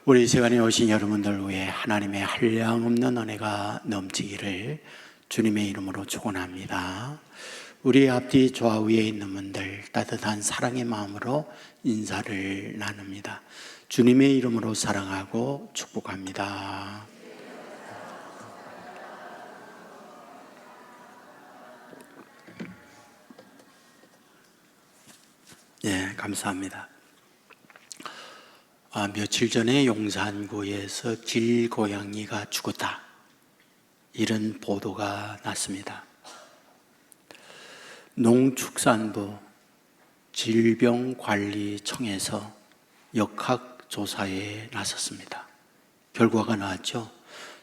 우리 시간에 오신 여러분들 위해 하나님의 한량없는 은혜가 넘치기를 주님의 이름으로 축원합니다. 우리 앞뒤 좌우에 있는 분들 따뜻한 사랑의 마음으로 인사를 나눕니다. 주님의 이름으로 사랑하고 축복합니다. 감사합니다. 며칠 전에 용산구에서 길고양이가 죽었다, 이런 보도가 났습니다. 농축산부 질병관리청에서 역학조사에 나섰습니다. 결과가 나왔죠.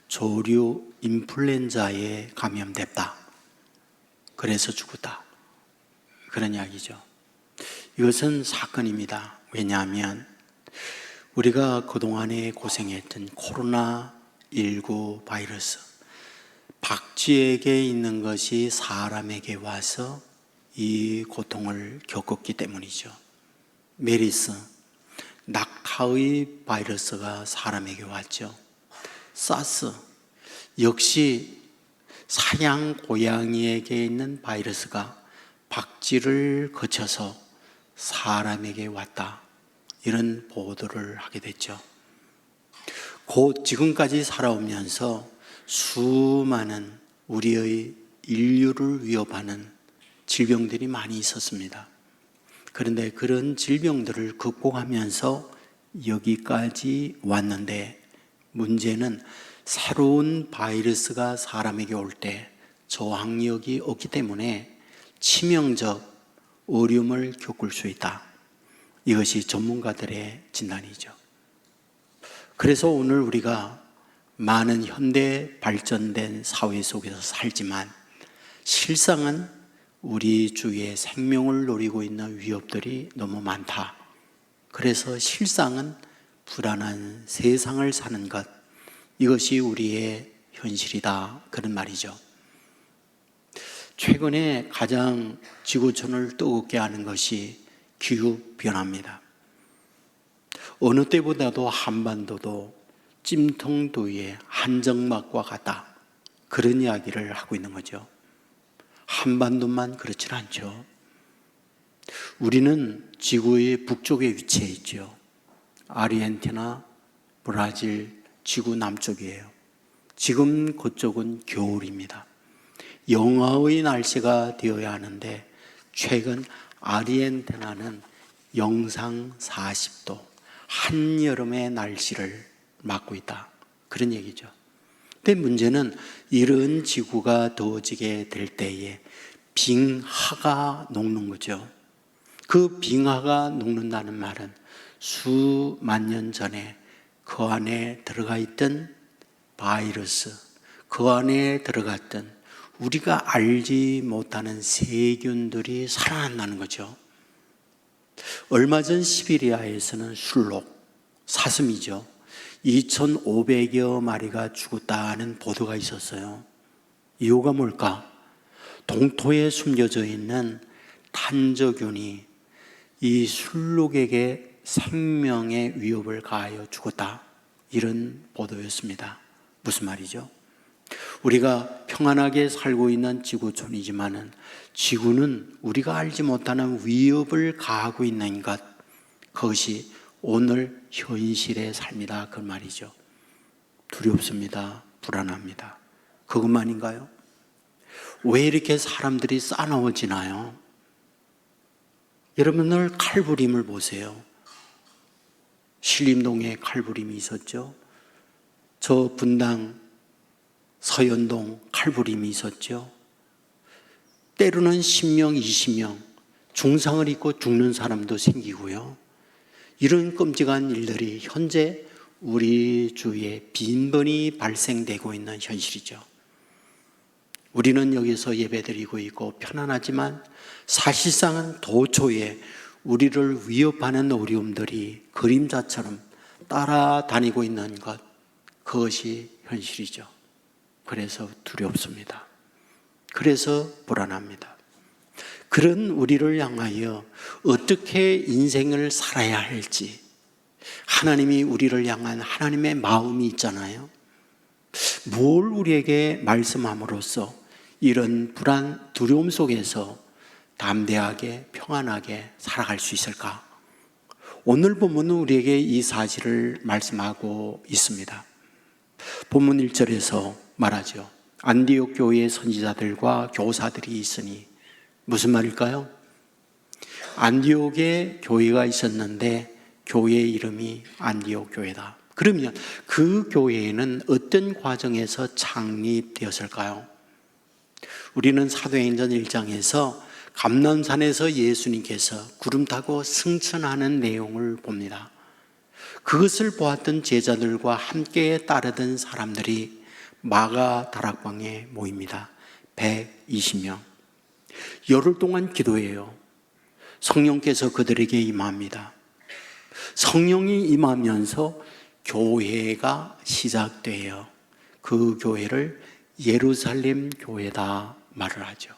조류 인플루엔자에 감염됐다, 그래서 죽었다, 그런 이야기죠. 이것은 사건입니다. 왜냐하면 우리가 그동안에 고생했던 코로나19 바이러스, 박쥐에게 있는 것이 사람에게 와서 이 고통을 겪었기 때문이죠. 메리스, 낙타의 바이러스가 사람에게 왔죠. 사스, 역시 사냥 고양이에게 있는 바이러스가 박쥐를 거쳐서 사람에게 왔다, 이런 보도를 하게 됐죠. 곧 지금까지 살아오면서 수많은 우리의 인류를 위협하는 질병들이 많이 있었습니다. 그런데 그런 질병들을 극복하면서 여기까지 왔는데, 문제는 새로운 바이러스가 사람에게 올 때 저항력이 없기 때문에 치명적 어려움을 겪을 수 있다. 이것이 전문가들의 진단이죠. 그래서 오늘 우리가 많은 현대 발전된 사회 속에서 살지만 실상은 우리 주위에 생명을 노리고 있는 위협들이 너무 많다. 그래서 실상은 불안한 세상을 사는 것, 이것이 우리의 현실이다, 그런 말이죠. 최근에 가장 지구촌을 뜨겁게 하는 것이 기후변화입니다. 어느 때보다도 한반도도 찜통더위의 한정막과 같다, 그런 이야기를 하고 있는 거죠. 한반도만 그렇지는 않죠. 우리는 지구의 북쪽에 위치해 있죠. 아르헨티나, 브라질, 지구 남쪽이에요. 지금 그쪽은 겨울입니다. 영하의 날씨가 되어야 하는데 최근 아르헨티나는 영상 40도 한여름의 날씨를 맞고 있다, 그런 얘기죠. 근데 문제는 이런 지구가 더워지게 될 때에 빙하가 녹는 거죠. 그 빙하가 녹는다는 말은 수만 년 전에 그 안에 들어가 있던 바이러스, 그 안에 들어갔던 우리가 알지 못하는 세균들이 살아난다는 거죠. 얼마 전 시베리아에서는 술록, 사슴이죠, 2,500여 마리가 죽었다는 보도가 있었어요. 이유가 뭘까? 동토에 숨겨져 있는 탄저균이 이 술록에게 생명의 위협을 가하여 죽었다, 이런 보도였습니다. 무슨 말이죠? 우리가 평안하게 살고 있는 지구촌이지만은 지구는 우리가 알지 못하는 위협을 가하고 있는 것, 그것이 오늘 현실의 삶이다, 그 말이죠. 두렵습니다. 불안합니다. 그것만인가요? 왜 이렇게 사람들이 싸나워지나요? 여러분들 칼부림을 보세요. 신림동에 칼부림이 있었죠. 저 분당 서현동 칼부림이 있었죠. 때로는 10명, 20명 중상을 입고 죽는 사람도 생기고요. 이런 끔찍한 일들이 현재 우리 주위에 빈번히 발생되고 있는 현실이죠. 우리는 여기서 예배드리고 있고 편안하지만 사실상은 도처에 우리를 위협하는 어려움들이 그림자처럼 따라다니고 있는 것, 그것이 현실이죠. 그래서 두렵습니다. 그래서 불안합니다. 그런 우리를 향하여 어떻게 인생을 살아야 할지, 하나님이 우리를 향한 하나님의 마음이 있잖아요. 뭘 우리에게 말씀함으로써 이런 불안, 두려움 속에서 담대하게 평안하게 살아갈 수 있을까? 오늘 본문은 우리에게 이 사실을 말씀하고 있습니다. 본문 1절에서 말하죠. 안디옥 교회의 선지자들과 교사들이 있으니, 무슨 말일까요? 안디옥에 교회가 있었는데 교회의 이름이 안디옥 교회다. 그러면 그 교회는 어떤 과정에서 창립되었을까요? 우리는 사도행전 1장에서 감람산에서 예수님께서 구름 타고 승천하는 내용을 봅니다. 그것을 보았던 제자들과 함께 따르던 사람들이 마가 다락방에 모입니다. 120명. 열흘 동안 기도해요. 성령께서 그들에게 임합니다. 성령이 임하면서 교회가 시작돼요. 그 교회를 예루살렘 교회다 말을 하죠.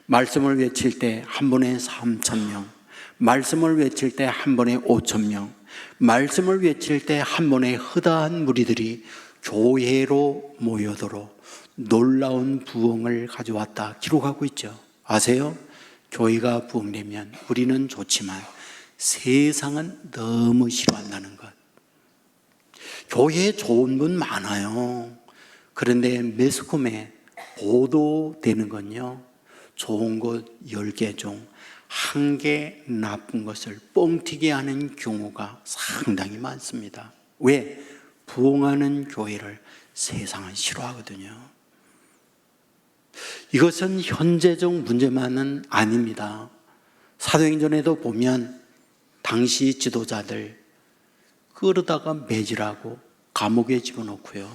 말씀을 외칠 때 한 번에 3,000명, 말씀을 외칠 때 한 번에 5,000명, 말씀을 외칠 때 한 번에 허다한 무리들이 교회로 모여도록 놀라운 부흥을 가져왔다 기록하고 있죠. 아세요? 교회가 부흥되면 우리는 좋지만 세상은 너무 싫어한다는 것. 교회에 좋은 분 많아요. 그런데 매스컴에 보도되는 건요, 좋은 것 10개 중 1개 나쁜 것을 뻥튀기 하는 경우가 상당히 많습니다. 왜? 부흥하는 교회를 세상은 싫어하거든요. 이것은 현재적 문제만은 아닙니다. 사도행전에도 보면 당시 지도자들 끌어다가 매질하고 감옥에 집어넣고요.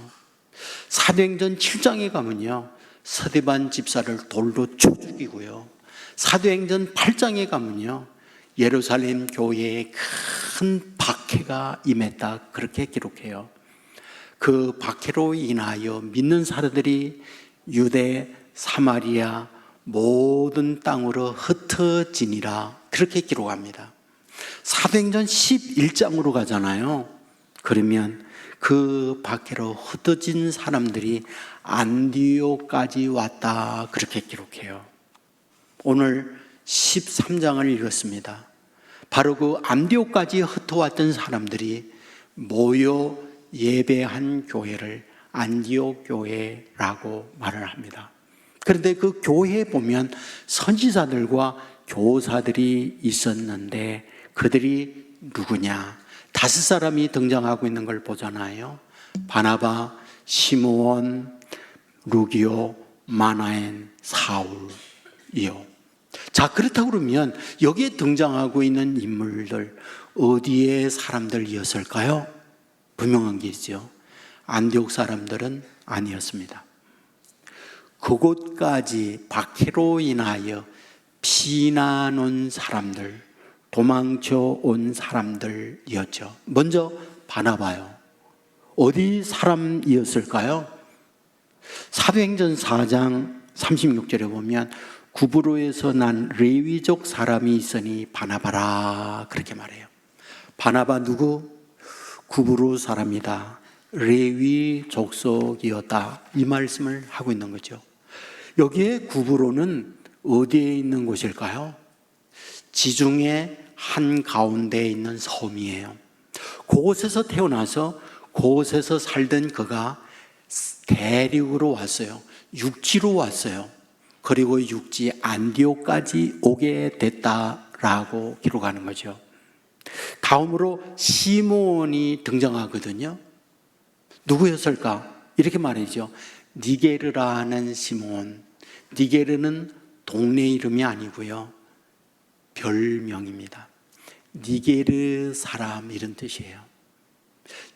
사도행전 7장에 가면요, 스데반 집사를 돌로 쳐 죽이고요. 사도행전 8장에 가면요, 예루살렘 교회에 큰 박해가 임했다 그렇게 기록해요. 그 박해로 인하여 믿는 사람들이 유대, 사마리아 모든 땅으로 흩어지니라 그렇게 기록합니다. 사도행전 11장으로 가잖아요. 그러면 그 박해로 흩어진 사람들이 안디옥까지 왔다 그렇게 기록해요. 오늘 13장을 읽었습니다. 바로 그 안디옥까지 흩어왔던 사람들이 모여 예배한 교회를 안디옥 교회라고 말을 합니다. 그런데 그 교회에 보면 선지자들과 교사들이 있었는데 그들이 누구냐? 5사람이 등장하고 있는 걸 보잖아요. 바나바, 시므온, 루기오, 마나엔, 사울이요. 자, 그렇다고 그러면 여기에 등장하고 있는 인물들 어디의 사람들이었을까요? 분명한 게 있죠. 안디옥 사람들은 아니었습니다. 그곳까지 박해로 인하여 피난 온 사람들, 도망쳐 온 사람들이었죠. 먼저 바나바요. 어디 사람이었을까요? 사도행전 4장 36절에 보면 구브로에서 난 레위족 사람이 있으니 바나바라 그렇게 말해요. 바나바 누구? 구브로 사람이다. 레위 족속이었다. 이 말씀을 하고 있는 거죠. 여기에 구브로는 어디에 있는 곳일까요? 지중해 한가운데에 있는 섬이에요. 그곳에서 태어나서 그곳에서 살던 그가 대륙으로 왔어요. 육지로 왔어요. 그리고 육지 안디옥까지 오게 됐다라고 기록하는 거죠. 다음으로 시므온이 등장하거든요. 누구였을까? 이렇게 말이죠. 니게르라는 시므온. 니게르는 동네 이름이 아니고요, 별명입니다. 니게르 사람 이런 뜻이에요.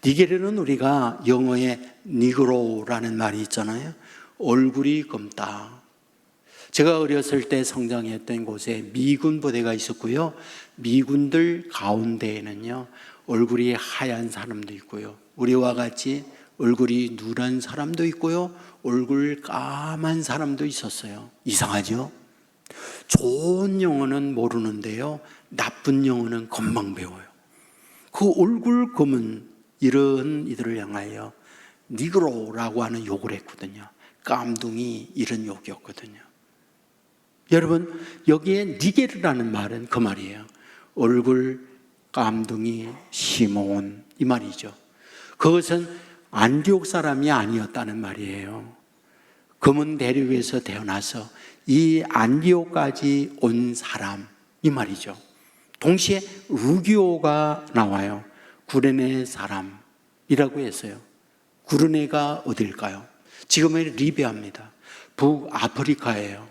니게르는 우리가 영어에 니그로라는 말이 있잖아요. 얼굴이 검다. 제가 어렸을 때 성장했던 곳에 미군 부대가 있었고요, 미군들 가운데에는요 얼굴이 하얀 사람도 있고요, 우리와 같이 얼굴이 누런 사람도 있고요, 얼굴 까만 사람도 있었어요. 이상하죠? 좋은 영어는 모르는데요, 나쁜 영어는 금방 배워요. 그 얼굴 검은 이런 이들을 향하여 니그로라고 하는 욕을 했거든요. 깜둥이 이런 욕이었거든요. 여러분, 여기에 니게르라는 말은 그 말이에요. 얼굴 깜둥이 시몬, 이 말이죠. 그것은 안디옥 사람이 아니었다는 말이에요. 검은 대륙에서 태어나서 이 안디옥까지 온 사람, 이 말이죠. 동시에 루기오가 나와요. 구레네 사람이라고 했어요. 구르네가 어딜까요? 지금은 리비아입니다. 북아프리카예요.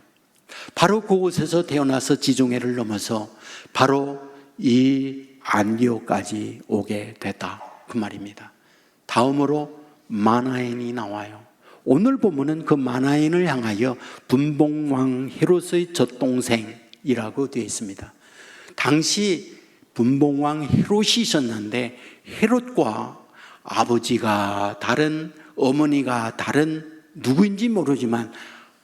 바로 그곳에서 태어나서 지중해를 넘어서 바로 이 안디옥까지 오게 됐다, 그 말입니다. 다음으로 마나엔이 나와요. 오늘 보면은 그 마나엔을 향하여 분봉왕 헤롯의 젖동생이라고 되어 있습니다. 당시 분봉왕 헤롯이 있었는데 헤롯과 아버지가 다른, 어머니가 다른, 누구인지 모르지만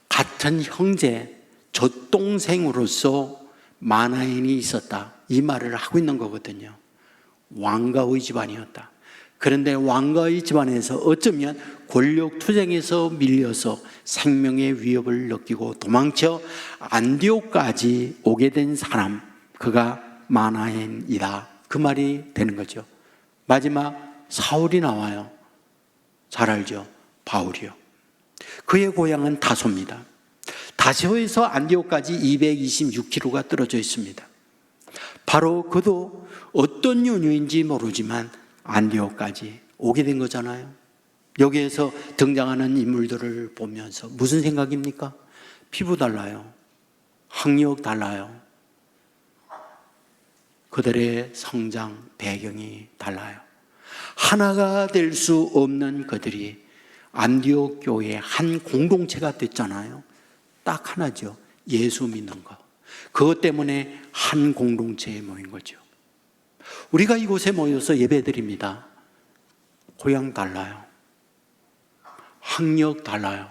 같은 형제, 젖동생으로서 마나엔이 있었다, 이 말을 하고 있는 거거든요. 왕가의 집안이었다. 그런데 왕가의 집안에서 어쩌면 권력 투쟁에서 밀려서 생명의 위협을 느끼고 도망쳐 안디옥까지 오게 된 사람, 그가 마나엔이다, 그 말이 되는 거죠. 마지막 사울이 나와요. 잘 알죠? 바울이요. 그의 고향은 다소입니다. 다소에서 안디옥까지 226km가 떨어져 있습니다. 바로 그도 어떤 연유인지 모르지만 안디옥까지 오게 된 거잖아요. 여기에서 등장하는 인물들을 보면서 무슨 생각입니까? 피부 달라요. 학력 달라요. 그들의 성장 배경이 달라요. 하나가 될 수 없는 그들이 안디옥 교회의 한 공동체가 됐잖아요. 딱 하나죠. 예수 믿는 거. 그것 때문에 한 공동체에 모인 거죠. 우리가 이곳에 모여서 예배드립니다. 고향 달라요. 학력 달라요.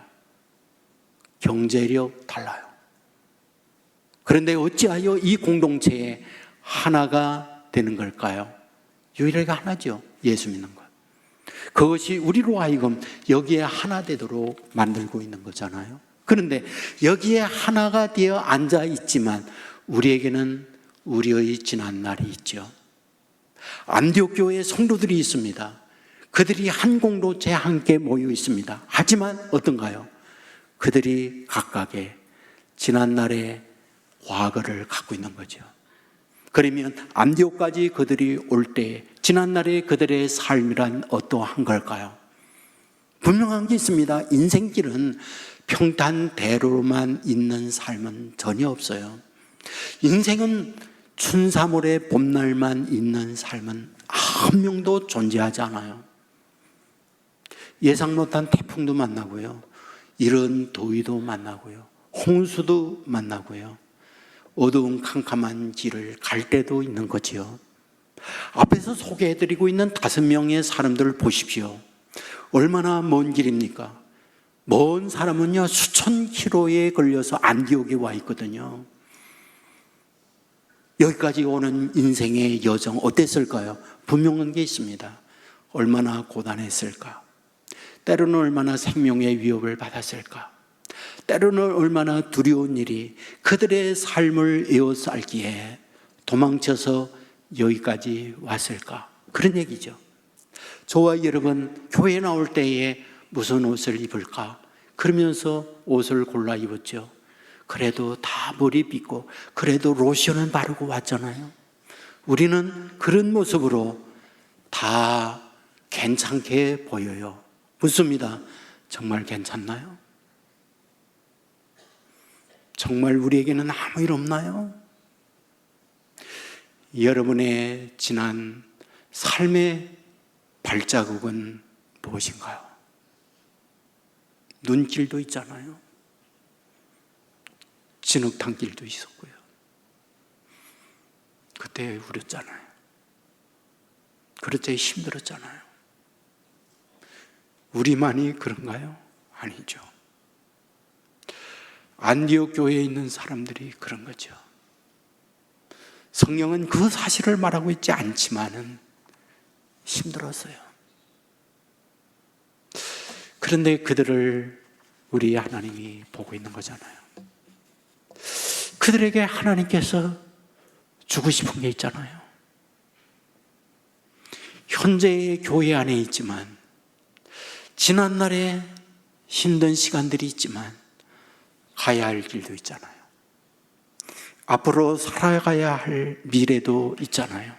경제력 달라요. 그런데 어찌하여 이 공동체에 하나가 되는 걸까요? 유일하게 하나죠. 예수 믿는 것. 그것이 우리로 하여금 여기에 하나 되도록 만들고 있는 거잖아요. 그런데 여기에 하나가 되어 앉아 있지만 우리에게는 우리의 지난 날이 있죠. 안디옥 교회에 성도들이 있습니다. 그들이 한 공동체에 함께 모여 있습니다. 하지만 어떤가요? 그들이 각각의 지난 날의 과거를 갖고 있는 거죠. 그러면 안디옥까지 그들이 올 때 지난 날의 그들의 삶이란 어떠한 걸까요? 분명한 게 있습니다. 인생길은 평탄대로만 있는 삶은 전혀 없어요. 인생은 춘삼월의 봄날만 있는 삶은 한 명도 존재하지 않아요. 예상 못한 태풍도 만나고요, 이런 더위도 만나고요, 홍수도 만나고요, 어두운 캄캄한 길을 갈 때도 있는 거지요. 앞에서 소개해드리고 있는 5명의 사람들을 보십시오. 얼마나 먼 길입니까? 먼 사람은요 수천 킬로에 걸려서 안디옥에 와 있거든요. 여기까지 오는 인생의 여정 어땠을까요? 분명한 게 있습니다. 얼마나 고단했을까? 때로는 얼마나 생명의 위협을 받았을까? 때로는 얼마나 두려운 일이 그들의 삶을 에워싸기에 도망쳐서 여기까지 왔을까? 그런 얘기죠. 저와 여러분 교회 나올 때에 무슨 옷을 입을까? 그러면서 옷을 골라 입었죠. 그래도 다 머리 빗고 그래도 로션은 바르고 왔잖아요. 우리는 그런 모습으로 다 괜찮게 보여요. 묻습니다. 정말 괜찮나요? 정말 우리에게는 아무 일 없나요? 여러분의 지난 삶의 발자국은 무엇인가요? 눈길도 있잖아요. 진흙탕길도 있었고요. 그때 우렸잖아요. 그때 힘들었잖아요. 우리만이 그런가요? 아니죠. 안디옥 교회에 있는 사람들이 그런 거죠. 성경은 그 사실을 말하고 있지 않지만은 힘들었어요. 그런데 그들을 우리 하나님이 보고 있는 거잖아요. 그들에게 하나님께서 주고 싶은 게 있잖아요. 현재의 교회 안에 있지만, 지난날에 힘든 시간들이 있지만 가야 할 길도 있잖아요. 앞으로 살아가야 할 미래도 있잖아요.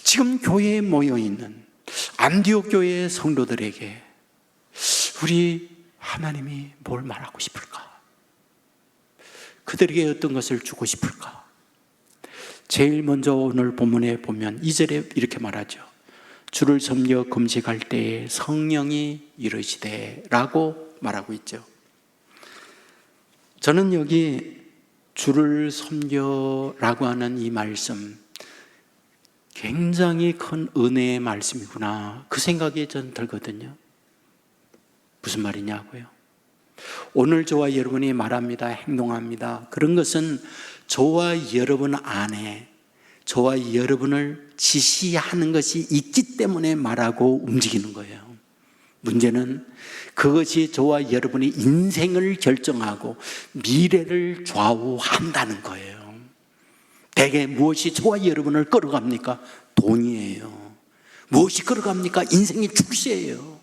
지금 교회에 모여있는 안디옥 교회의 성도들에게 우리 하나님이 뭘 말하고 싶을까? 그들에게 어떤 것을 주고 싶을까? 제일 먼저 오늘 본문에 보면 2절에 이렇게 말하죠. 주를 섬겨 금식할 때에 성령이 이르시되 라고 말하고 있죠. 저는 여기 주를 섬겨라고 하는 이 말씀, 굉장히 큰 은혜의 말씀이구나, 그 생각이 전 들거든요. 무슨 말이냐고요? 오늘 저와 여러분이 말합니다, 행동합니다, 그런 것은 저와 여러분 안에 저와 여러분을 지시하는 것이 있기 때문에 말하고 움직이는 거예요. 문제는 그것이 저와 여러분의 인생을 결정하고 미래를 좌우한다는 거예요. 대개 무엇이 저와 여러분을 끌어갑니까? 돈이에요. 무엇이 끌어갑니까? 인생의 출세예요.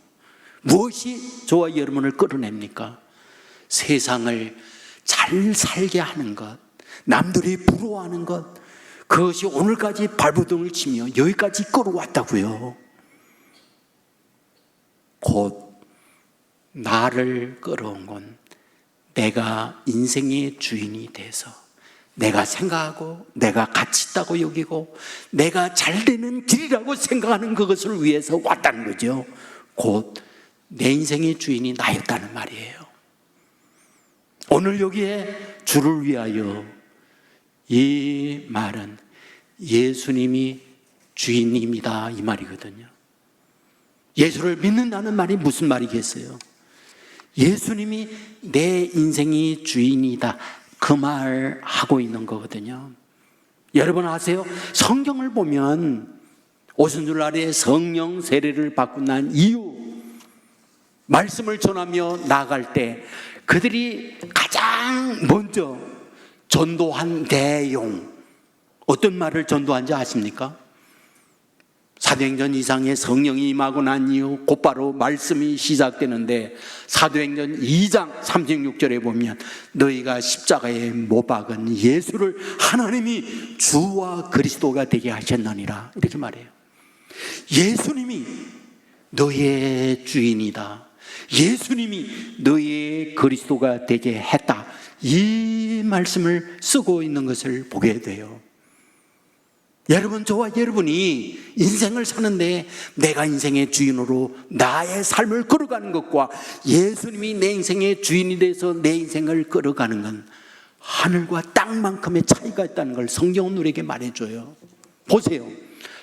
무엇이 저와 여러분을 끌어냅니까? 세상을 잘 살게 하는 것, 남들이 부러워하는 것, 그것이 오늘까지 발버둥을 치며 여기까지 끌어왔다고요. 곧 나를 끌어온 건 내가 인생의 주인이 돼서 내가 생각하고 내가 가치 있다고 여기고 내가 잘 되는 길이라고 생각하는 그것을 위해서 왔다는 거죠. 곧 내 인생의 주인이 나였다는 말이에요. 오늘 여기에 주를 위하여, 이 말은 예수님이 주인입니다 이 말이거든요. 예수를 믿는다는 말이 무슨 말이겠어요? 예수님이 내 인생의 주인이다, 그 말 하고 있는 거거든요. 여러분 아세요? 성경을 보면 오순절 날에 성령 세례를 받고 난 이후 말씀을 전하며 나아갈 때 그들이 가장 먼저 전도한 내용, 어떤 말을 전도한지 아십니까? 사도행전 이상의 성령이 임하고 난 이후 곧바로 말씀이 시작되는데, 사도행전 2장 36절에 보면 너희가 십자가에 못 박은 예수를 하나님이 주와 그리스도가 되게 하셨느니라, 이렇게 말해요. 예수님이 너의 주인이다, 예수님이 너의 그리스도가 되게 했다, 이 말씀을 쓰고 있는 것을 보게 돼요. 여러분, 저와 여러분이 인생을 사는데 내가 인생의 주인으로 나의 삶을 끌어가는 것과 예수님이 내 인생의 주인이 돼서 내 인생을 끌어가는 건 하늘과 땅만큼의 차이가 있다는 걸 성경은 우리에게 말해줘요. 보세요.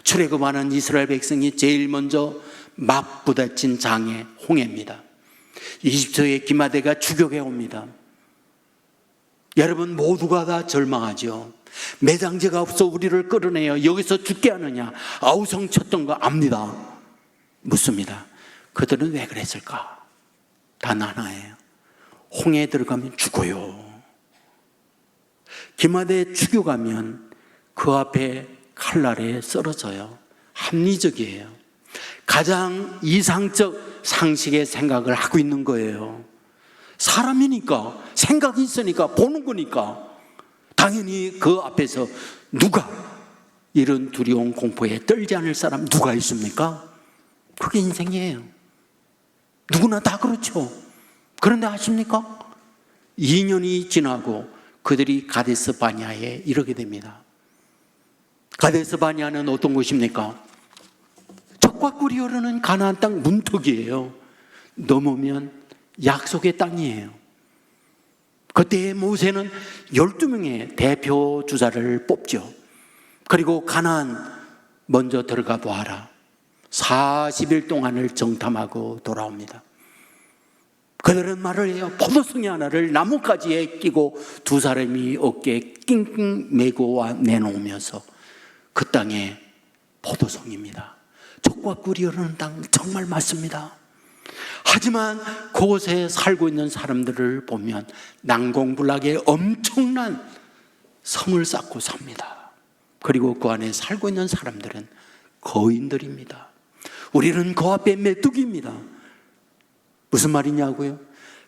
출애굽하는 이스라엘 백성이 제일 먼저 맞부딪힌 장애 홍해입니다. 이집트의 기마대가 추격해 옵니다. 여러분 모두가 다 절망하죠. 매장제가 없어 우리를 끌어내어 여기서 죽게 하느냐, 아우성 쳤던 거 압니다. 묻습니다. 그들은 왜 그랬을까? 단 하나예요. 홍해에 들어가면 죽어요. 기마대에 추격하면 그 앞에 칼날에 쓰러져요. 합리적이에요. 가장 이상적 상식의 생각을 하고 있는 거예요. 사람이니까, 생각이 있으니까, 보는 거니까 당연히 그 앞에서 누가 이런 두려운 공포에 떨지 않을 사람 누가 있습니까? 그게 인생이에요. 누구나 다 그렇죠. 그런데 아십니까? 2년이 지나고 그들이 가데스 바냐에 이르게 됩니다. 가데스 바냐는 어떤 곳입니까? 적과 꿀이 흐르는 가나안 땅 문턱이에요. 넘으면 약속의 땅이에요. 그때 모세는 12명의 대표 주자를 뽑죠. 그리고 가나안 먼저 들어가 보아라. 40일 동안을 정탐하고 돌아옵니다. 그들은 말을 해요. 포도송이 하나를 나뭇가지에 끼고 두 사람이 어깨에 낑낑 메고 내놓으면서 그 땅에 포도송입니다. 젖과 꿀이 흐르는 땅 정말 맞습니다. 하지만 그곳에 살고 있는 사람들을 보면 난공불락의 엄청난 성을 쌓고 삽니다. 그리고 그 안에 살고 있는 사람들은 거인들입니다. 우리는 그 앞에 메뚜기입니다. 무슨 말이냐고요?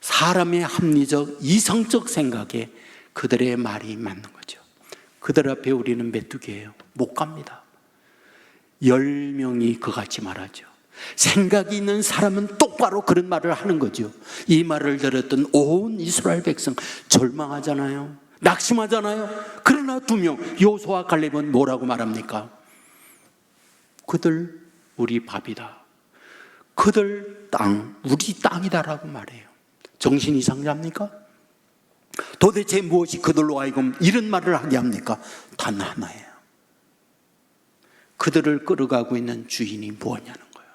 사람의 합리적 이성적 생각에 그들의 말이 맞는 거죠. 그들 앞에 우리는 메뚜기예요. 못 갑니다. 10명이 그같이 말하죠. 생각이 있는 사람은 똑바로 그런 말을 하는 거죠. 이 말을 들었던 온 이스라엘 백성 절망하잖아요. 낙심하잖아요. 그러나 2명 여호수아와 갈렙은 뭐라고 말합니까? 그들 우리 밥이다. 그들 땅 우리 땅이다라고 말해요. 정신 이상합니까? 도대체 무엇이 그들로 하여금 이런 말을 하게 합니까? 단 하나예요. 그들을 끌어가고 있는 주인이 무엇냐는 거예요.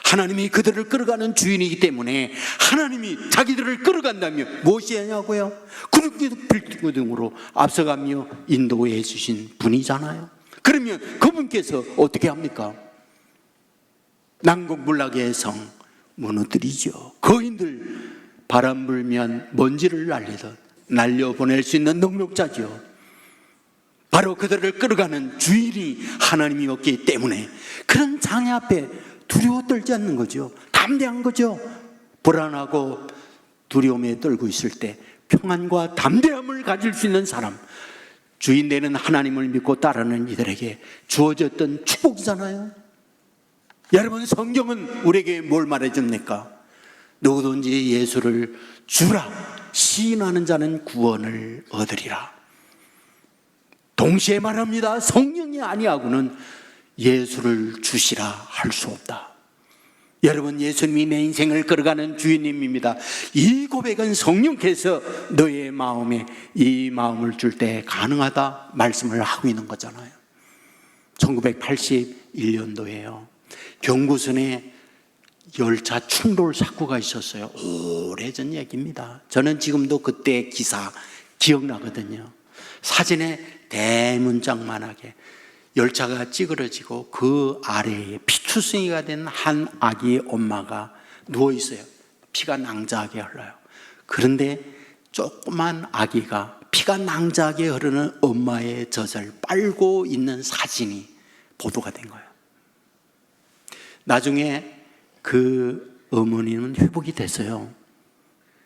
하나님이 그들을 끌어가는 주인이기 때문에 하나님이 자기들을 끌어간다면 무엇이 하냐고요? 구름기둥 빌등으로 앞서가며 인도해 주신 분이잖아요. 그러면 그분께서 어떻게 합니까? 난공불락의 성 무너뜨리죠. 거인들 바람 불면 먼지를 날리듯 날려보낼 수 있는 능력자죠. 바로 그들을 끌어가는 주인이 하나님이었기 때문에 그런 장애 앞에 두려워 떨지 않는 거죠. 담대한 거죠. 불안하고 두려움에 떨고 있을 때 평안과 담대함을 가질 수 있는 사람, 주인 되는 하나님을 믿고 따르는 이들에게 주어졌던 축복이잖아요. 여러분, 성경은 우리에게 뭘 말해줍니까? 누구든지 예수를 주라 시인하는 자는 구원을 얻으리라. 동시에 말합니다. 성령이 아니하고는 예수를 주시라 할 수 없다. 여러분, 예수님이 내 인생을 끌어가는 주인님입니다. 이 고백은 성령께서 너의 마음에 이 마음을 줄 때 가능하다 말씀을 하고 있는 거잖아요. 1981년도에요. 경부선에 열차 충돌 사고가 있었어요. 오래전 얘기입니다. 저는 지금도 그때 기사 기억나거든요. 사진에 대문짝만하게 열차가 찌그러지고 그 아래에 피투성이가 된 한 아기의 엄마가 누워있어요. 피가 낭자하게 흘러요. 그런데 조그만 아기가 피가 낭자하게 흐르는 엄마의 젖을 빨고 있는 사진이 보도가 된 거예요. 나중에 그 어머니는 회복이 됐어요.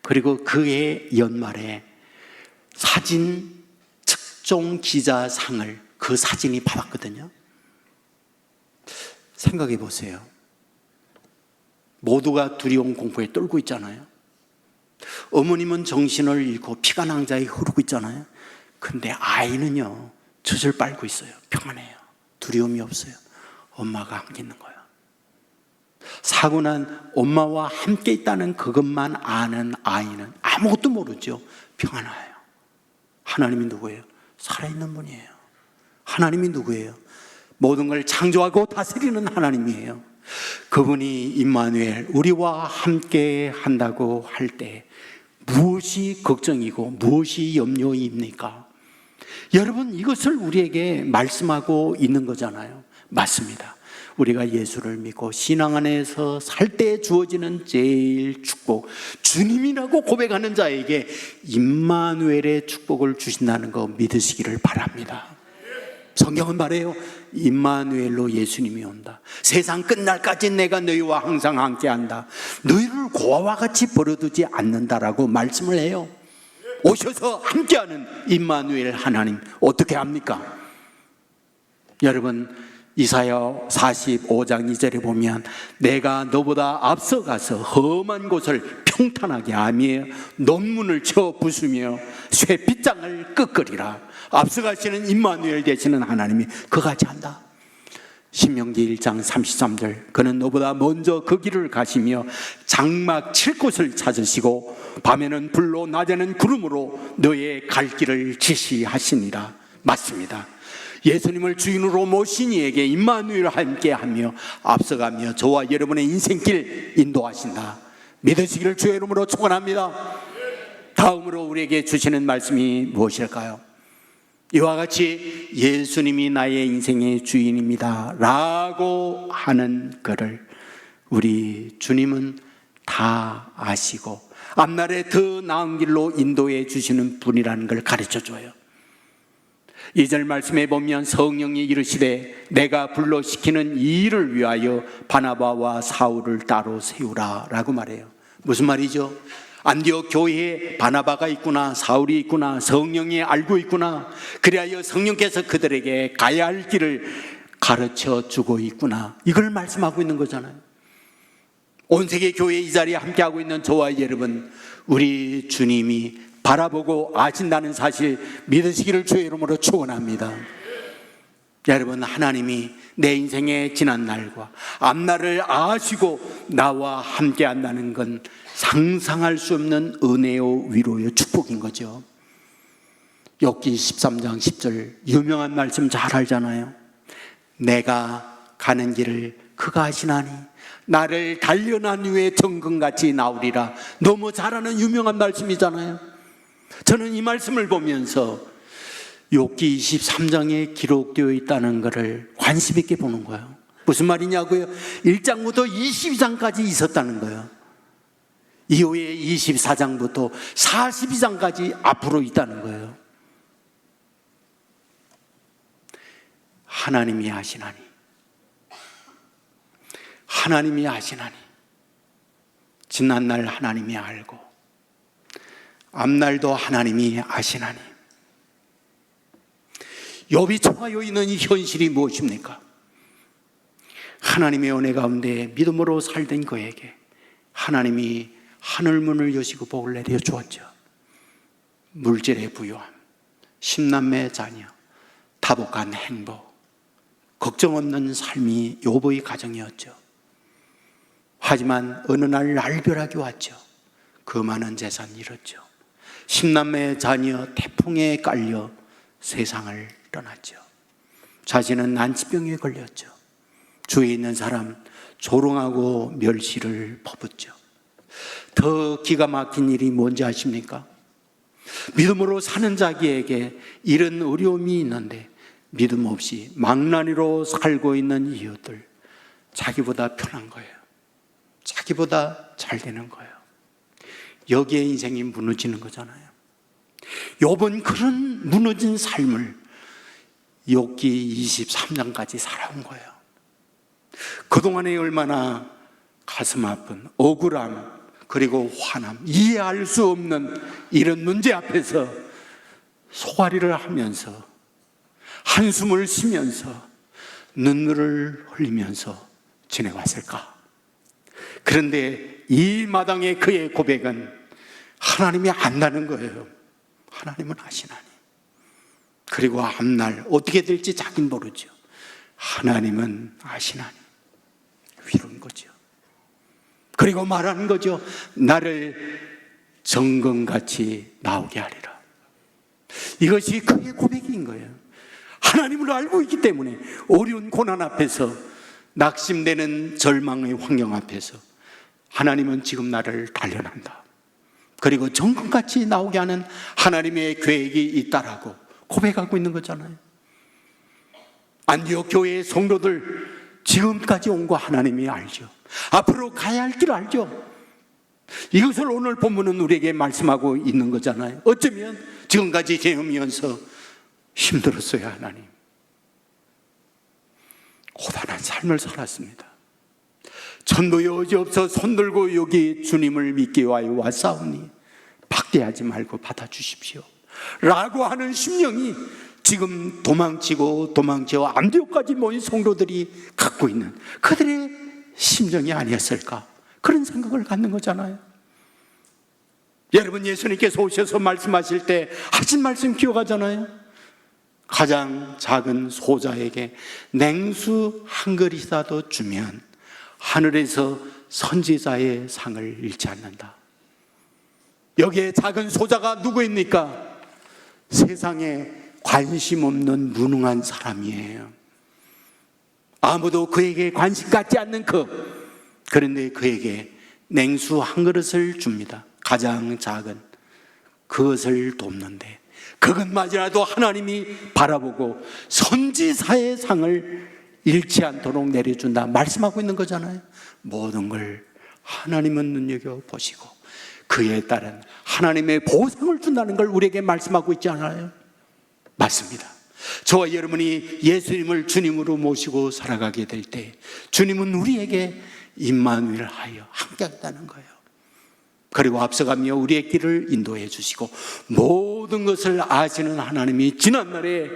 그리고 그해 연말에 사진 특종 기자상을 그 사진이 받았거든요. 생각해 보세요. 모두가 두려움 공포에 떨고 있잖아요. 어머님은 정신을 잃고 피가 낭자히 흐르고 있잖아요. 근데 아이는요, 젖을 빨고 있어요. 평안해요. 두려움이 없어요. 엄마가 함께 있는 거예요. 사고 난 엄마와 함께 있다는 그것만 아는 아이는 아무것도 모르죠. 평안해요. 하나님이 누구예요? 살아있는 분이에요. 하나님이 누구예요? 모든 걸 창조하고 다스리는 하나님이에요. 그분이 임마누엘, 우리와 함께 한다고 할 때 무엇이 걱정이고 무엇이 염려입니까? 여러분, 이것을 우리에게 말씀하고 있는 거잖아요. 맞습니다. 우리가 예수를 믿고 신앙 안에서 살 때 주어지는 제일 축복, 주님이라고 고백하는 자에게 임마누엘의 축복을 주신다는 거 믿으시기를 바랍니다. 성경은 말해요. 임마누엘로 예수님이 온다. 세상 끝날까지 내가 너희와 항상 함께한다. 너희를 고아와 같이 버려두지 않는다라고 말씀을 해요. 오셔서 함께하는 임마누엘 하나님 어떻게 합니까? 여러분, 이사야 45장 2절에 보면 내가 너보다 앞서가서 험한 곳을 평탄하게 하며 논문을 쳐 부수며 쇠빗장을 끄끄리라. 앞서가시는 임마누엘 되시는 하나님이 그같이 한다. 신명기 1장 33절 그는 너보다 먼저 그 길을 가시며 장막 칠 곳을 찾으시고 밤에는 불로 낮에는 구름으로 너의 갈 길을 지시하시니라. 맞습니다. 예수님을 주인으로 모신 이에게 임마누엘 함께하며 앞서가며 저와 여러분의 인생길 인도하신다. 믿으시기를 주의 이름으로 축원합니다. 다음으로 우리에게 주시는 말씀이 무엇일까요? 이와 같이 예수님이 나의 인생의 주인입니다 라고 하는 것을 우리 주님은 다 아시고 앞날에 더 나은 길로 인도해 주시는 분이라는 걸 가르쳐 줘요. 2절 말씀에 보면 성령이 이르시되 내가 불러시키는 이 일을 위하여 바나바와 사울을 따로 세우라 라고 말해요. 무슨 말이죠? 안디옥 교회에 바나바가 있구나, 사울이 있구나, 성령이 알고 있구나, 그리하여 성령께서 그들에게 가야 할 길을 가르쳐 주고 있구나, 이걸 말씀하고 있는 거잖아요. 온 세계 교회 이 자리에 함께하고 있는 저와 여러분, 우리 주님이 바라보고 아신다는 사실 믿으시기를 주의 이름으로 축원합니다. 여러분, 하나님이 내 인생의 지난 날과 앞날을 아시고 나와 함께 한다는 건 상상할 수 없는 은혜요, 위로요, 축복인 거죠. 욥기 13장 10절 유명한 말씀 잘 알잖아요. 내가 가는 길을 그가 아시나니 나를 단련한 후에 정금같이 나오리라. 너무 잘 아는 유명한 말씀이잖아요. 저는 이 말씀을 보면서 욥기 23장에 기록되어 있다는 것을 관심 있게 보는 거예요. 무슨 말이냐고요? 1장부터 22장까지 있었다는 거예요. 이후에 24장부터 42장까지 앞으로 있다는 거예요. 하나님이 아시나니, 하나님이 아시나니, 지난날 하나님이 알고 앞날도 하나님이 아시나니. 욥이 처하여 있는 이 현실이 무엇입니까? 하나님의 은혜 가운데 믿음으로 살던 그에게 하나님이 하늘문을 여시고 복을 내려 주었죠. 물질의 부유함, 십남매 자녀, 다복한 행복, 걱정 없는 삶이 욥의 가정이었죠. 하지만 어느 날 날벼락이 왔죠. 그 많은 재산 잃었죠. 십남매 자녀 태풍에 깔려 세상을 떠났죠. 자신은 난치병에 걸렸죠. 주위에 있는 사람 조롱하고 멸시를 퍼붓죠. 더 기가 막힌 일이 뭔지 아십니까? 믿음으로 사는 자기에게 이런 어려움이 있는데 믿음 없이 망나니로 살고 있는 이웃들, 자기보다 편한 거예요. 자기보다 잘 되는 거예요. 여기에 인생이 무너지는 거잖아요. 욥은 그런 무너진 삶을 욥기 23장까지 살아온 거예요. 그동안에 얼마나 가슴 아픈 억울함, 그리고 화남, 이해할 수 없는 이런 문제 앞에서 소화리를 하면서 한숨을 쉬면서 눈물을 흘리면서 지내왔을까? 그런데 이 마당에 그의 고백은 하나님이 안다는 거예요. 하나님은 아시나니. 그리고 앞날 어떻게 될지 자긴 모르죠. 하나님은 아시나니. 위로인 거죠. 그리고 말하는 거죠. 나를 정금같이 나오게 하리라. 이것이 그의 고백인 거예요. 하나님을 알고 있기 때문에 어려운 고난 앞에서, 낙심되는 절망의 환경 앞에서 하나님은 지금 나를 단련한다. 그리고 정금같이 나오게 하는 하나님의 계획이 있다라고 고백하고 있는 거잖아요. 안디옥 교회의 성도들, 지금까지 온 거 하나님이 알죠. 앞으로 가야 할 길 알죠. 이것을 오늘 본문은 우리에게 말씀하고 있는 거잖아요. 어쩌면 지금까지 경험하면서 힘들었어요. 하나님, 고단한 삶을 살았습니다. 전도 여지없어 손들고 여기 주님을 믿기 위하여 왔사오니 박대하지 말고 받아주십시오 라고 하는 심령이 지금 도망치고 안디옥까지 모인 성도들이 갖고 있는 그들의 심정이 아니었을까, 그런 생각을 갖는 거잖아요. 여러분, 예수님께서 오셔서 말씀하실 때 하신 말씀 기억하잖아요. 가장 작은 소자에게 냉수 한 그릇이라도 주면 하늘에서 선지자의 상을 잃지 않는다. 여기에 작은 소자가 누구입니까? 세상에 관심 없는 무능한 사람이에요. 아무도 그에게 관심 갖지 않는 그런데 그에게 냉수 한 그릇을 줍니다. 가장 작은 그것을 돕는데 그것마저라도 하나님이 바라보고 선지자의 상을 잃지 않도록 내려준다 말씀하고 있는 거잖아요. 모든 걸 하나님은 눈여겨보시고 그에 따른 하나님의 보상을 준다는 걸 우리에게 말씀하고 있지 않아요? 맞습니다. 저와 여러분이 예수님을 주님으로 모시고 살아가게 될 때 주님은 우리에게 임마누엘 하여 함께하겠다는 거예요. 그리고 앞서가며 우리의 길을 인도해 주시고 모든 것을 아시는 하나님이 지난날에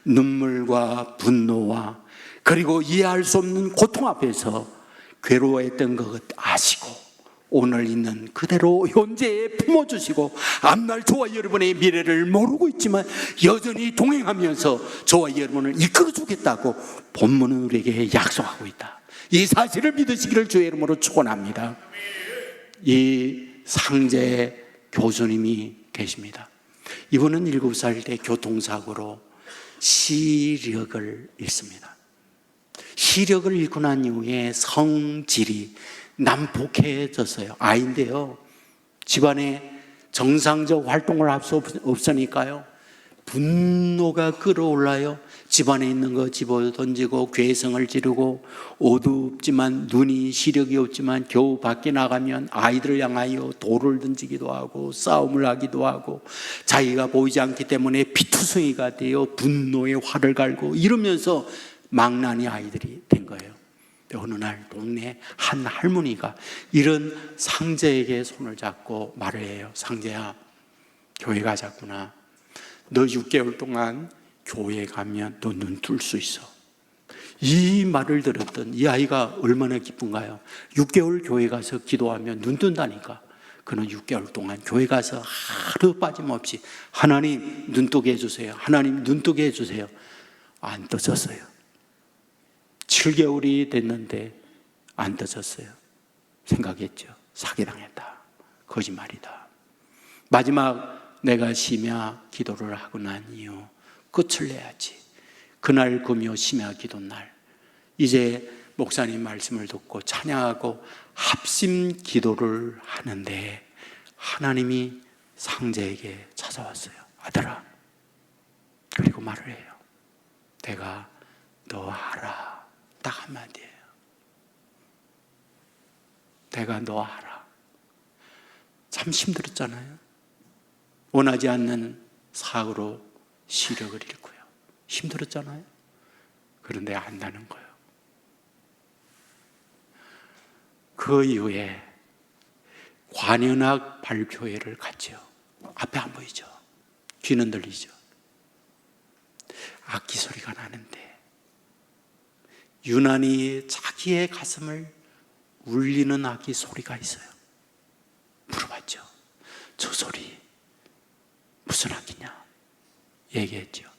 눈물과 분노와 그리고 이해할 수 없는 고통 앞에서 괴로워했던 것 아시고 오늘 있는 그대로 현재에 품어주시고 앞날 저와 여러분의 미래를 모르고 있지만 여전히 동행하면서 저와 여러분을 이끌어주겠다고 본문은 우리에게 약속하고 있다. 이 사실을 믿으시기를 주의 이름으로 축원합니다. 이 상제 교수님이 계십니다. 이분은 7살 때 교통사고로 시력을 잃습니다. 시력을 잃고 난 이후에 성질이 난폭해졌어요. 아이인데요, 집안에 정상적 활동을 할 수 없으니까요, 분노가 끌어올라요. 집안에 있는 거 집어 던지고 괴성을 지르고 어둡지만 눈이 시력이 없지만 겨우 밖에 나가면 아이들을 향하여 돌을 던지기도 하고 싸움을 하기도 하고 자기가 보이지 않기 때문에 피투성이가 되어 분노의 활을 갈고 이러면서 망나니 아이들이 된 거예요. 어느 날 동네 한 할머니가 이런 상제에게 손을 잡고 말을 해요. 상제야, 교회 가자꾸나. 너 6개월 동안 교회 가면 너 눈 뜰 수 있어. 이 말을 들었던 이 아이가 얼마나 기쁜가요? 6개월 교회 가서 기도하면 눈 뜬다니까. 그는 6개월 동안 교회 가서 하루 빠짐없이 하나님 눈 뜨게 해주세요, 하나님 눈 뜨게 해주세요. 안 떠졌어요. 7개월이 됐는데 안 떠졌어요. 생각했죠. 사기당했다, 거짓말이다. 마지막 내가 심야 기도를 하고 난 이후 끝을 내야지. 그날 금요 심야 기도 날, 이제 목사님 말씀을 듣고 찬양하고 합심 기도를 하는데 하나님이 상제에게 찾아왔어요. 아들아. 그리고 말을 해요. 내가 너 알아. 딱 한마디예요. 내가 너 알아. 참 힘들었잖아요. 원하지 않는 사고로 시력을 잃고요. 힘들었잖아요. 그런데 안다는 거예요. 그 이후에 관현악 발표회를 갔죠. 앞에 안 보이죠? 귀는 들리죠? 악기 소리가 나는데 유난히 자기의 가슴을 울리는 악기 소리가 있어요. 물어봤죠. 저 소리 무슨 악기냐? 얘기했죠.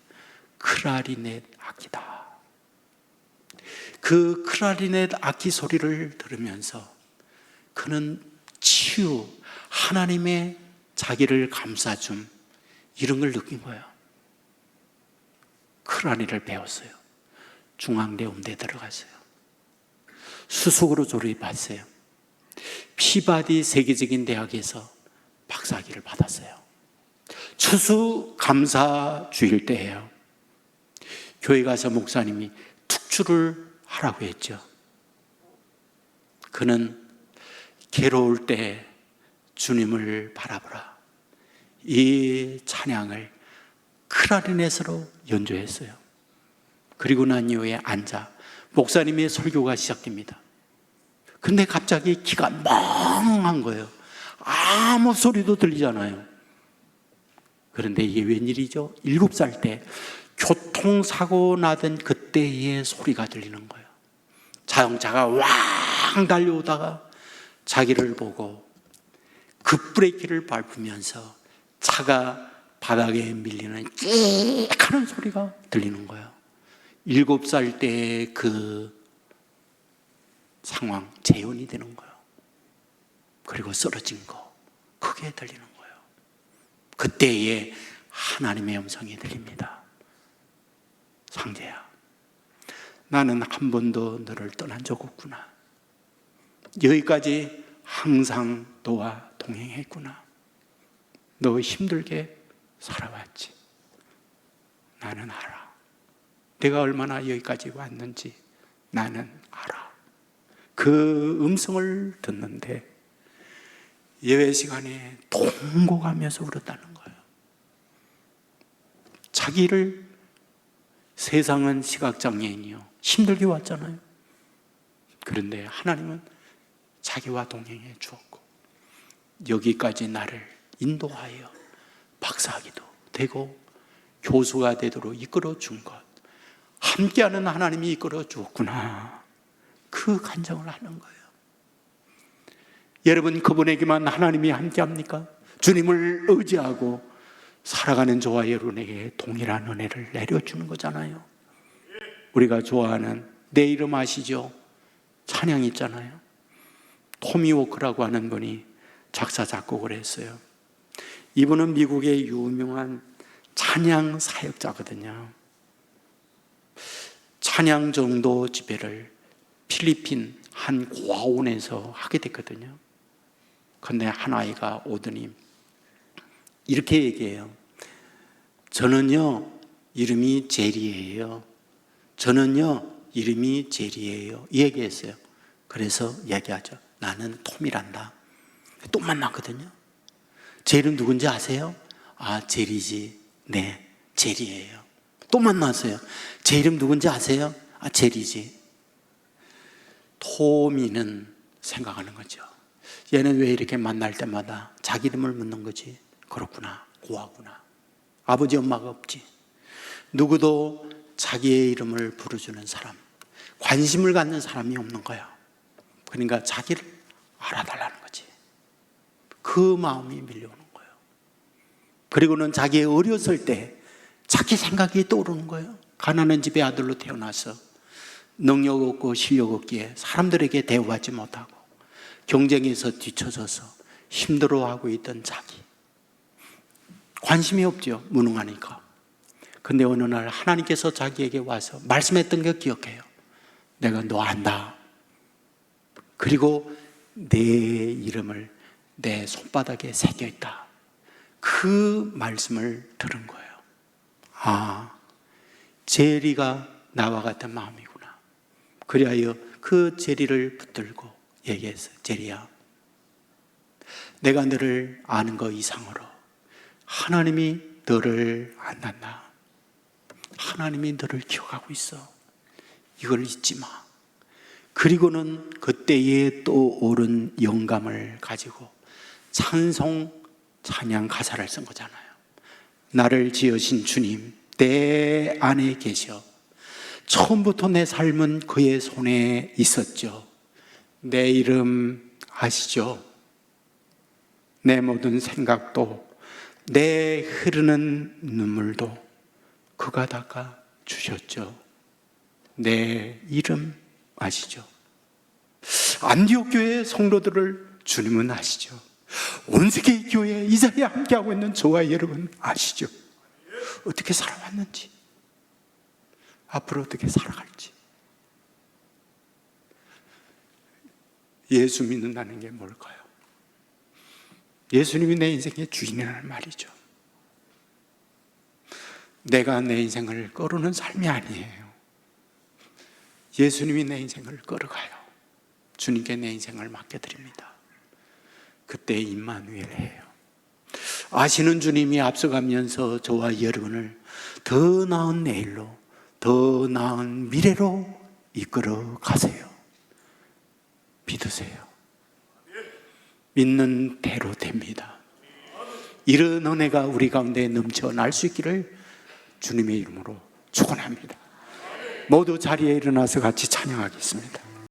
클라리넷 악기다. 그 클라리넷 악기 소리를 들으면서 그는 치유, 하나님의 자기를 감싸줌, 이런 걸 느낀 거예요. 클라리넷을 배웠어요. 중앙대 음대 들어갔어요. 수석으로 졸업했어요. 피바디 세계적인 대학에서 박사학위를 받았어요. 추수감사주일 때예요. 교회 가서 목사님이 특주를 하라고 했죠. 그는 괴로울 때 주님을 바라보라, 이 찬양을 클라리넷으로 연주했어요. 그리고 난 이후에 앉아 목사님의 설교가 시작됩니다. 근데 갑자기 귀가 멍한 거예요. 아무 소리도 들리잖아요. 그런데 이게 웬일이죠? 7살 때 교통사고 나던 그때의 소리가 들리는 거예요. 자동차가 왕 달려오다가 자기를 보고 급브레이크를 밟으면서 차가 바닥에 밀리는 끽 하는 소리가 들리는 거예요. 7살 때의 그 상황 재현이 되는 거예요. 그리고 쓰러진 거 크게 들리는 거예요. 그때에 하나님의 음성이 들립니다. 상제야, 나는 한 번도 너를 떠난 적 없구나. 여기까지 항상 너와 동행했구나. 너 힘들게 살아왔지. 나는 알아. 내가 얼마나 여기까지 왔는지 나는 알아. 그 음성을 듣는데 예배 시간에 통곡하면서 울었다는 거예요. 자기를, 세상은 시각장애인이요, 힘들게 왔잖아요. 그런데 하나님은 자기와 동행해 주었고 여기까지 나를 인도하여 박사학위도 되고 교수가 되도록 이끌어 준 것, 함께하는 하나님이 이끌어 주었구나, 그 간증을 하는 거예요. 여러분, 그분에게만 하나님이 함께합니까? 주님을 의지하고 살아가는 저와 여러분에게 동일한 은혜를 내려주는 거잖아요. 우리가 좋아하는, 내 이름 아시죠? 찬양 있잖아요. 토미 워크라고 하는 분이 작사 작곡을 했어요. 이분은 미국의 유명한 찬양 사역자거든요. 찬양 정도 집회를 필리핀 한 고아원에서 하게 됐거든요. 그런데 한 아이가 오더니 이렇게 얘기해요. 저는요, 이름이 제리예요. 저는요, 이름이 제리예요. 이 얘기했어요. 그래서 얘기하죠. 나는 톰이란다. 또 만났거든요. 제 이름 누군지 아세요? 아, 제리지. 네, 제리예요. 또 만났어요. 제 이름 누군지 아세요? 아, 제리지. 토미는 생각하는 거죠. 얘는 왜 이렇게 만날 때마다 자기 이름을 묻는 거지? 그렇구나, 고하구나. 아버지 엄마가 없지. 누구도 자기의 이름을 부르주는 사람, 관심을 갖는 사람이 없는 거야. 그러니까 자기를 알아달라는 거지. 그 마음이 밀려오는 거예요. 그리고는 자기 어렸을 때 자기 생각이 떠오르는 거예요. 가난한 집의 아들로 태어나서 능력 없고 실력 없기에 사람들에게 대우하지 못하고 경쟁에서 뒤처져서 힘들어하고 있던 자기, 관심이 없죠. 무능하니까. 근데 어느 날 하나님께서 자기에게 와서 말씀했던 게 기억해요. 내가 너 안다. 그리고 내 이름을 내 손바닥에 새겨있다. 그 말씀을 들은 거예요. 아, 제리가 나와 같은 마음이구나. 그리하여 그 제리를 붙들고 얘기했어요. 제리야, 내가 너를 아는 것 이상으로 하나님이 너를 안단다. 하나님이 너를 기억하고 있어. 이걸 잊지 마. 그리고는 그때에 또 오른 영감을 가지고 찬송, 찬양 가사를 쓴 거잖아요. 나를 지으신 주님, 내 안에 계셔. 처음부터 내 삶은 그의 손에 있었죠. 내 이름 아시죠? 내 모든 생각도, 내 흐르는 눈물도 그가 닦아 주셨죠. 내 이름 아시죠? 안디옥 교회 성도들을 주님은 아시죠? 온 세계 교회 이 자리에 함께하고 있는 저와 여러분 아시죠? 어떻게 살아왔는지, 앞으로 어떻게 살아갈지. 예수 믿는다는 게 뭘까요? 예수님이 내 인생의 주인이라는 말이죠. 내가 내 인생을 끌어오는 삶이 아니에요. 예수님이 내 인생을 끌어가요. 주님께 내 인생을 맡겨드립니다. 그때 임마누엘이에요. 아시는 주님이 앞서가면서 저와 여러분을 더 나은 내일로, 더 나은 미래로 이끌어 가세요. 믿으세요. 믿는 대로 됩니다. 이런 은혜가 우리 가운데 넘쳐날 수 있기를 주님의 이름으로 축원합니다. 모두 자리에 일어나서 같이 찬양하겠습니다.